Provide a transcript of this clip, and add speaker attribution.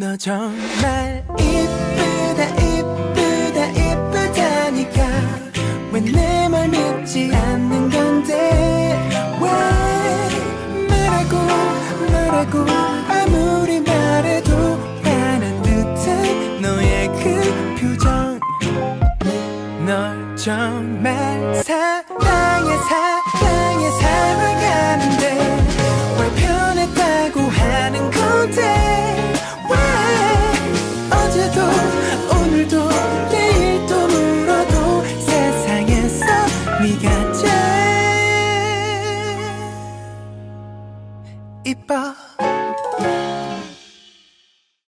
Speaker 1: 너 정말 이쁘다 이쁘다 이쁘다니까 왜 내 말 믿지 않는 건데 왜 말하고 아무리 말해도 안 듯한 너의 그 표정 널 정말 사랑해 살아가는데 왜 변했다고 하는 건데 왜 어제도 오늘도 내일도 물어도 세상에서 네가 제일 이뻐